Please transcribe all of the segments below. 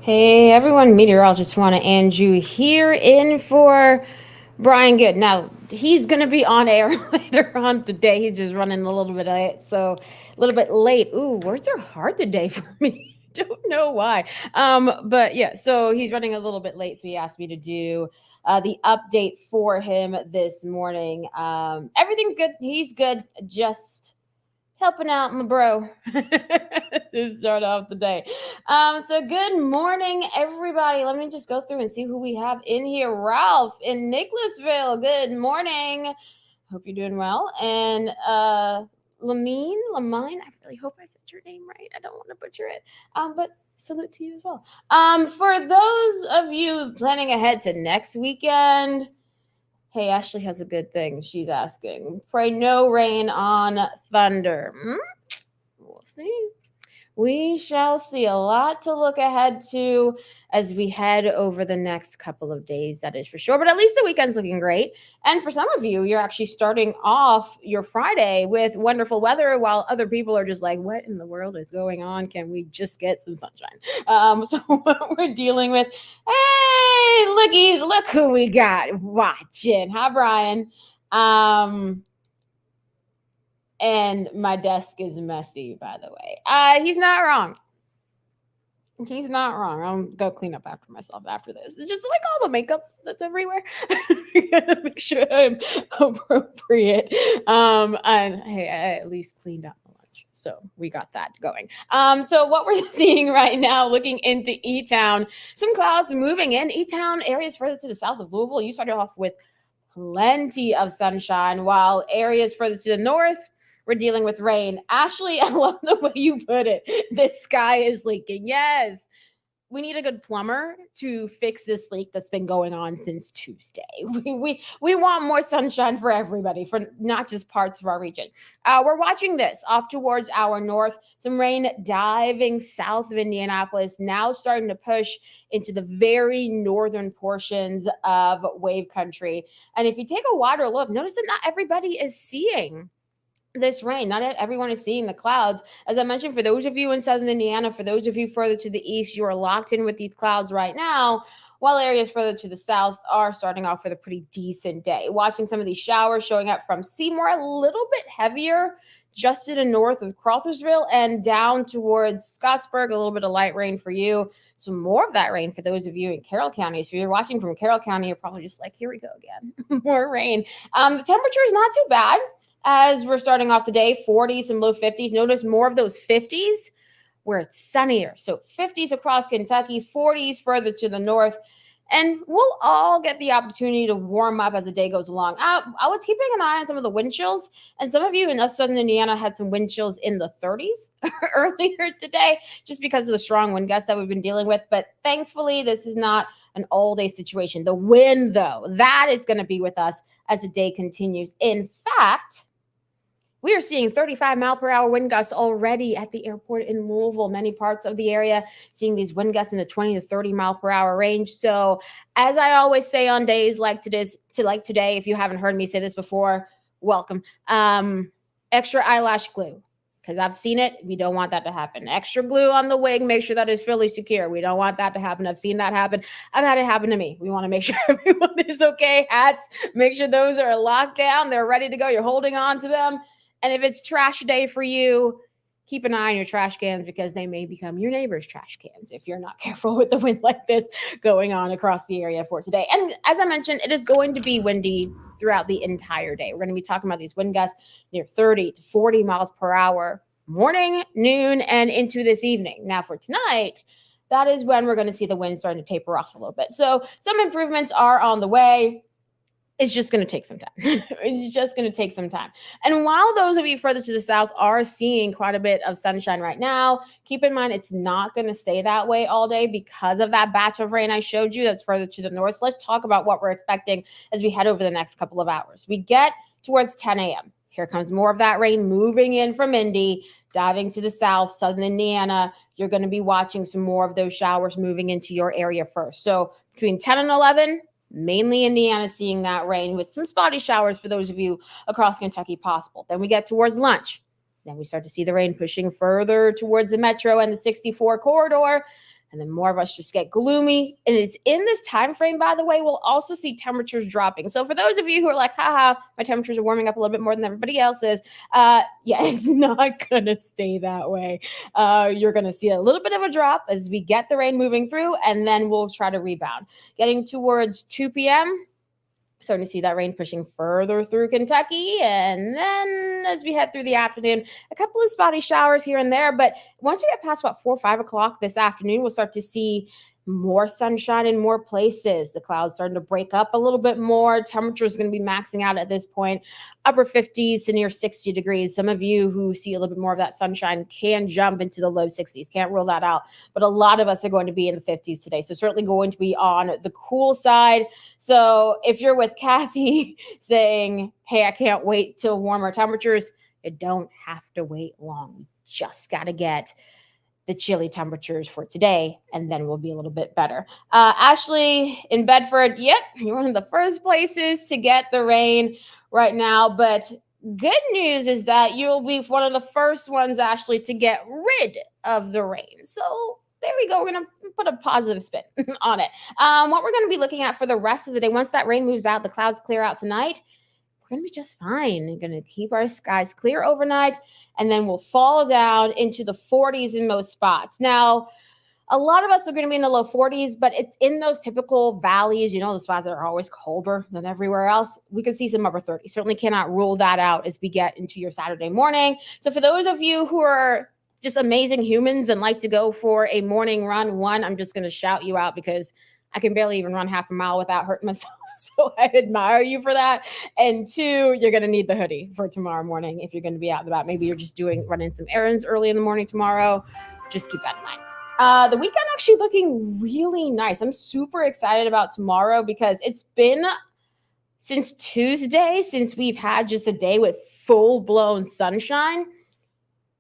Hey everyone, meteorologist Juana Andrew here in for Brian Good. Now, he's going to be on air later on today. He's just running a little bit late. A little bit late. Ooh, words are hard today for me. Don't know why. But yeah, so he's running a little bit late. So he asked me to do the update for him this morning. Everything's good. He's good. Just helping out my bro to start off the day. So good morning, everybody. Let me just go through and see who we have in here. Ralph in Nicholasville. Good morning. Hope you're doing well. And Lamine, I really hope I said your name right. I don't want to butcher it. But salute to you as well. For those of you planning ahead to next weekend, hey, Ashley has a good thing. She's asking. Pray no rain on thunder. We'll see. We shall see. A lot to look ahead to as we head over the next couple of days, that is for sure. But at least the weekend's looking great. And for some of you, you're actually starting off your Friday with wonderful weather, while other people are just like, what in the world is going on? Can we just get some sunshine? So what we're dealing with, hey, look who we got watching. Hi, Brian. And my desk is messy, by the way. He's not wrong. He's not wrong. I'll go clean up after myself after this. It's just like all the makeup that's everywhere. Gotta make sure I'm appropriate. And hey, I at least cleaned out my lunch. So we got that going. So what we're seeing right now, looking into E-Town, some clouds moving in. E-Town areas further to the south of Louisville. You started off with plenty of sunshine, while areas further to the north, we're dealing with rain. Ashley, I love the way you put it. The sky is leaking. Yes. We need a good plumber to fix this leak that's been going on since Tuesday. We want more sunshine for everybody, for not just parts of our region. We're watching this off towards our north. Some rain diving south of Indianapolis, now starting to push into the very northern portions of wave country. And if you take a wider look, notice that not everybody is seeing this rain. Not everyone is seeing the clouds. As I mentioned, for those of you in southern Indiana, for those of you further to the east, you are locked in with these clouds right now, while areas further to the south are starting off with a pretty decent day. Watching some of these showers showing up from Seymour, a little bit heavier just to the north of Crawfordsville and down towards Scottsburg, a little bit of light rain for you. Some more of that rain for those of you in Carroll County. So if you're watching from Carroll County, you're probably just like, here we go again. More rain. The temperature is not too bad as we're starting off the day. 40s and low 50s. Notice more of those 50s where it's sunnier. So 50s across Kentucky, 40s further to the north. And we'll all get the opportunity to warm up as the day goes along. I was keeping an eye on some of the wind chills, and some of you in southern Indiana had some wind chills in the 30s earlier today, just because of the strong wind gusts that we've been dealing with. But thankfully, this is not an all-day situation. The wind, though, that is going to be with us as the day continues. In fact, we are seeing 35-mile-per-hour wind gusts already at the airport in Louisville. Many parts of the area seeing these wind gusts in the 20 to 30-mile-per-hour range. So, as I always say on days like today, if you haven't heard me say this before, welcome. Extra eyelash glue, because I've seen it. We don't want that to happen. Extra glue on the wing. Make sure that is fully secure. We don't want that to happen. I've seen that happen. I've had it happen to me. We want to make sure everyone is okay. Hats, make sure those are locked down. They're ready to go. You're holding on to them. And if it's trash day for you, keep an eye on your trash cans, because they may become your neighbor's trash cans if you're not careful with the wind like this going on across the area for today. And as I mentioned, it is going to be windy throughout the entire day. We're going to be talking about these wind gusts near 30 to 40 miles per hour, morning, noon, and into this evening. Now for tonight, that is when we're going to see the wind starting to taper off a little bit. So some improvements are on the way. It's just going to take some time. It's just going to take some time. And while those of you further to the south are seeing quite a bit of sunshine right now, keep in mind it's not going to stay that way all day because of that batch of rain I showed you that's further to the north. So let's talk about what we're expecting as we head over the next couple of hours. We get towards 10 a.m. Here comes more of that rain moving in from Indy, diving to the south, southern Indiana. You're going to be watching some more of those showers moving into your area first. So between 10 and 11, mainly Indiana seeing that rain with some spotty showers for those of you across Kentucky possible. Then we get towards lunch. Then we start to see the rain pushing further towards the metro and the 64 corridor. and then more of us just get gloomy. And it's in this time frame, by the way, we'll also see temperatures dropping. So for those of you who are like, haha, my temperatures are warming up a little bit more than everybody else's, yeah, it's not gonna stay that way. You're gonna see a little bit of a drop as we get the rain moving through, and then we'll try to rebound. Getting towards 2 p.m., starting to see that rain pushing further through Kentucky. And then as we head through the afternoon, a couple of spotty showers here and there. But once we get past about 4 or 5 o'clock this afternoon, we'll start to see more sunshine in more places. The clouds starting to break up a little bit more. Temperature is going to be maxing out at this point, upper 50s to near 60 degrees. Some of you who see a little bit more of that sunshine can jump into the low 60s. Can't rule that out. But a lot of us are going to be in the 50s today. So certainly going to be on the cool side. So if you're with Kathy saying, hey, I can't wait till warmer temperatures, you don't have to wait long. We just got to get the chilly temperatures for today, and then we'll be a little bit better. Ashley in Bedford, yep, you're one of the first places to get the rain right now. But good news is that you'll be one of the first ones, Ashley, to get rid of the rain. So there we go. We're going to put a positive spin on it. What we're going to be looking at for the rest of the day, once that rain moves out, the clouds clear out tonight, we're going to be just fine. We're going to keep our skies clear overnight, and then we'll fall down into the 40s in most spots. Now, a lot of us are going to be in the low 40s, but it's in those typical valleys, you know, the spots that are always colder than everywhere else. We can see some upper 30s. Certainly cannot rule that out as we get into your Saturday morning. So for those of you who are just amazing humans and like to go for a morning run, one, I'm just going to shout you out because I can barely even run half a mile without hurting myself. So I admire you for that. And two, you're going to need the hoodie for tomorrow morning if you're going to be out and about. Maybe you're just running some errands early in the morning tomorrow. Just keep that in mind. The weekend actually looking really nice. I'm super excited about tomorrow because it's been since Tuesday since we've had just a day with full-blown sunshine.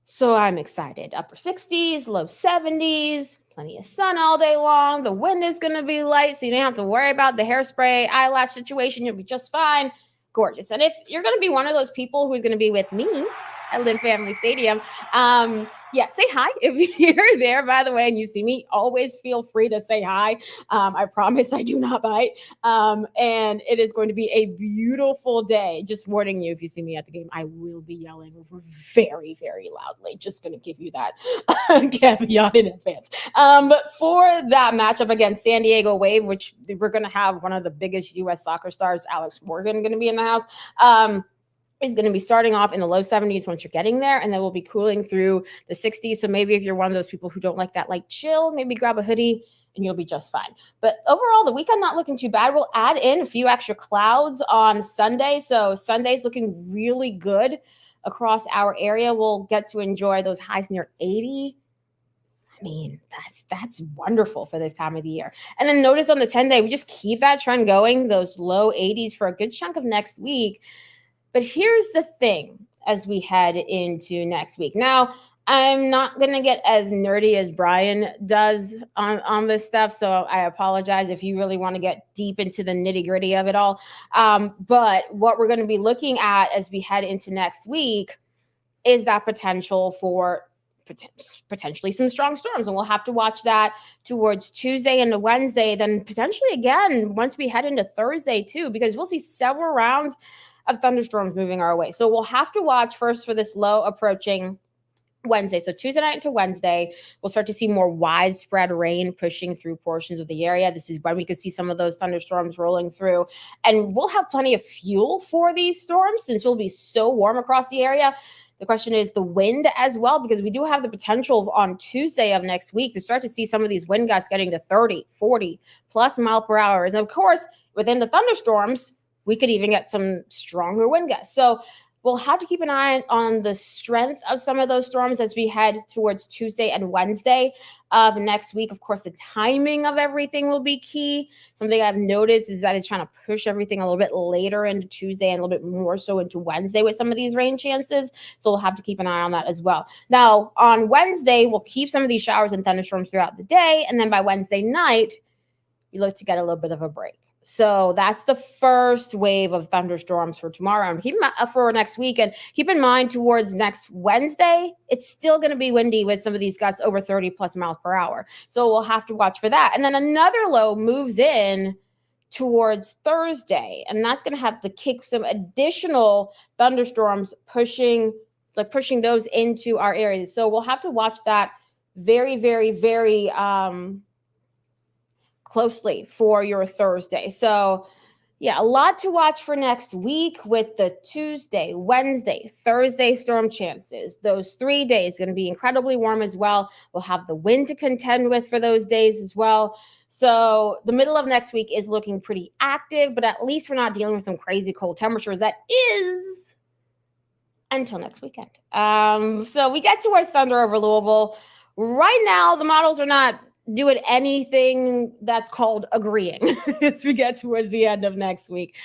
So I'm excited. Upper 60s, low 70s, plenty of sun all day long. The wind is going to be light, so you don't have to worry about the hairspray eyelash situation. You'll be just fine. Gorgeous. And if you're going to be one of those people who's going to be with me at Lynn Family Stadium, say hi if you're there, by the way, and you see me. Always feel free to say hi. I promise I do not bite. And it is going to be a beautiful day. Just warning you, if you see me at the game, I will be yelling very, very loudly. Just going to give you that caveat in advance. But for that matchup against San Diego Wave, which we're going to have one of the biggest U.S. soccer stars, Alex Morgan, going to be in the house. Is going to be starting off in the low 70s once you're getting there, and then we'll be cooling through the 60s. So maybe if you're one of those people who don't like that light chill, maybe grab a hoodie and you'll be just fine. But overall, the weekend not looking too bad. We'll add in a few extra clouds on Sunday. So Sunday's looking really good across our area. We'll get to enjoy those highs near 80. I mean, that's wonderful for this time of the year. And then notice on the 10-day, we just keep that trend going, those low 80s for a good chunk of next week. But here's the thing as we head into next week. Now, I'm not going to get as nerdy as Brian does on this stuff, so I apologize if you really want to get deep into the nitty-gritty of it all. But what we're going to be looking at as we head into next week is that potential for potentially some strong storms, and we'll have to watch that towards Tuesday and Wednesday, then potentially again once we head into Thursday too, because we'll see several rounds of thunderstorms moving our way. So we'll have to watch first for this low approaching Wednesday. So Tuesday night into Wednesday, we'll start to see more widespread rain pushing through portions of the area. This is when we could see some of those thunderstorms rolling through, and we'll have plenty of fuel for these storms since it'll be so warm across the area. The question is the wind as well, because we do have the potential on Tuesday of next week to start to see some of these wind gusts getting to 30, 40 plus mile per hour. And of course, within the thunderstorms, we could even get some stronger wind gusts. So we'll have to keep an eye on the strength of some of those storms as we head towards Tuesday and Wednesday of next week. Of course, the timing of everything will be key. Something I've noticed is that it's trying to push everything a little bit later into Tuesday and a little bit more so into Wednesday with some of these rain chances. So we'll have to keep an eye on that as well. Now, on Wednesday, we'll keep some of these showers and thunderstorms throughout the day. And then by Wednesday night, we look to get a little bit of a break. So that's the first wave of thunderstorms for tomorrow. And for next week. And keep in mind, towards next Wednesday, it's still going to be windy with some of these gusts over 30 plus miles per hour. So we'll have to watch for that. And then another low moves in towards Thursday, and that's going to have to kick some additional thunderstorms, pushing those into our areas. So we'll have to watch that very, very, very closely for your Thursday. So yeah, a lot to watch for next week with the Tuesday, Wednesday, Thursday storm chances. Those 3 days going to be incredibly warm as well. We'll have the wind to contend with for those days as well. So the middle of next week is looking pretty active, but at least we're not dealing with some crazy cold temperatures. That is until next weekend. So we get towards thunder over Louisville. Right now, the models are not doing anything that's called agreeing as we get towards the end of next week.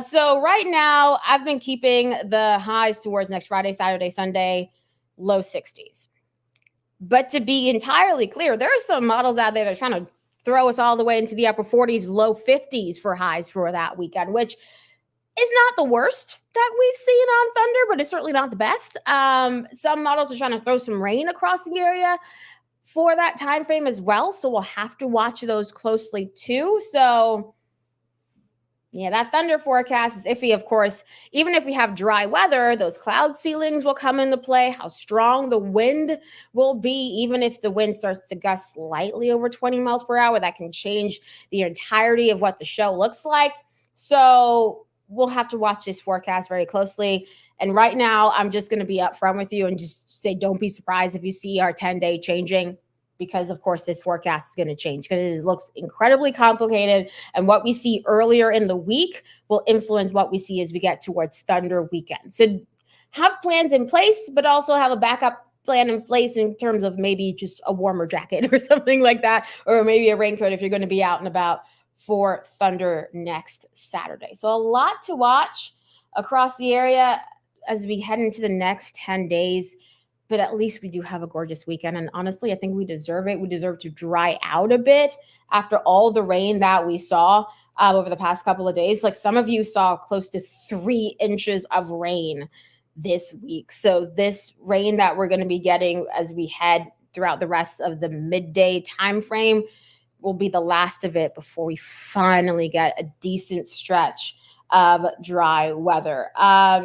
So right now, I've been keeping the highs towards next Friday, Saturday, Sunday, low 60s. But to be entirely clear, there are some models out there that are trying to throw us all the way into the upper 40s, low 50s for highs for that weekend, which is not the worst that we've seen on Thunder, but it's certainly not the best. Some models are trying to throw some rain across the area for that time frame as well. So we'll have to watch those closely too. So yeah, that thunder forecast is iffy, of course. Even if we have dry weather, those cloud ceilings will come into play, how strong the wind will be. Even if the wind starts to gust slightly over 20 miles per hour, that can change the entirety of what the show looks like. So we'll have to watch this forecast very closely. And right now, I'm just going to be upfront with you and just say, don't be surprised if you see our 10-day changing, because of course this forecast is going to change because it looks incredibly complicated. And what we see earlier in the week will influence what we see as we get towards Thunder weekend. So have plans in place, but also have a backup plan in place in terms of maybe just a warmer jacket or something like that, or maybe a raincoat if you're going to be out and about for Thunder next Saturday. So a lot to watch across the area as we head into the next 10 days, but at least we do have a gorgeous weekend. And honestly, I think we deserve it. We deserve to dry out a bit after all the rain that we saw over the past couple of days. Like some of you saw close to 3 inches of rain this week. So this rain that we're going to be getting as we head throughout the rest of the midday time frame will be the last of it before we finally get a decent stretch of dry weather.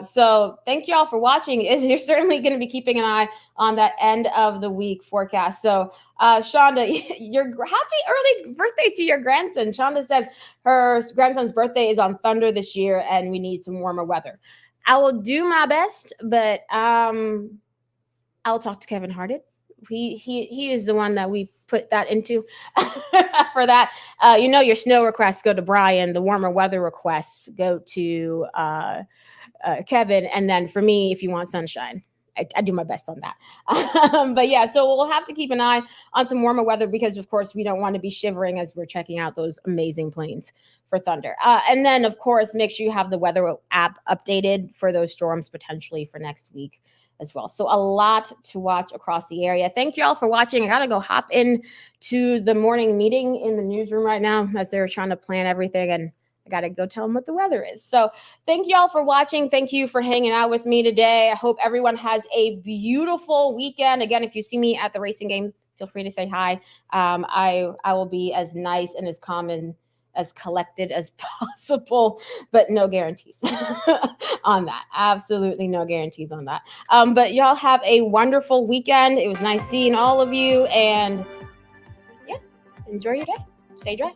So thank you all for watching. You're certainly going to be keeping an eye on that end of the week forecast. So Shonda, your happy early birthday to your grandson. Shonda says her grandson's birthday is on Thunder this year and we need some warmer weather. I will do my best, but I'll talk to Kevin Hardet. He is the one that we put that into for that. Your snow requests go to Brian. The warmer weather requests go to Kevin. And then for me, if you want sunshine, I do my best on that. But yeah, so we'll have to keep an eye on some warmer weather because, of course, we don't want to be shivering as we're checking out those amazing planes for Thunder. And then, of course, make sure you have the weather app updated for those storms potentially for next week as well. So a lot to watch across the area. Thank you all for watching. I got to go hop in to the morning meeting in the newsroom right now as they're trying to plan everything. And I got to go tell them what the weather is. So thank you all for watching. Thank you for hanging out with me today. I hope everyone has a beautiful weekend. Again, if you see me at the racing game, feel free to say hi. I will be as nice and as calm and as collected as possible, but no guarantees on that. Absolutely no guarantees on that. But y'all have a wonderful weekend. It was nice seeing all of you, and yeah, enjoy your day. Stay dry.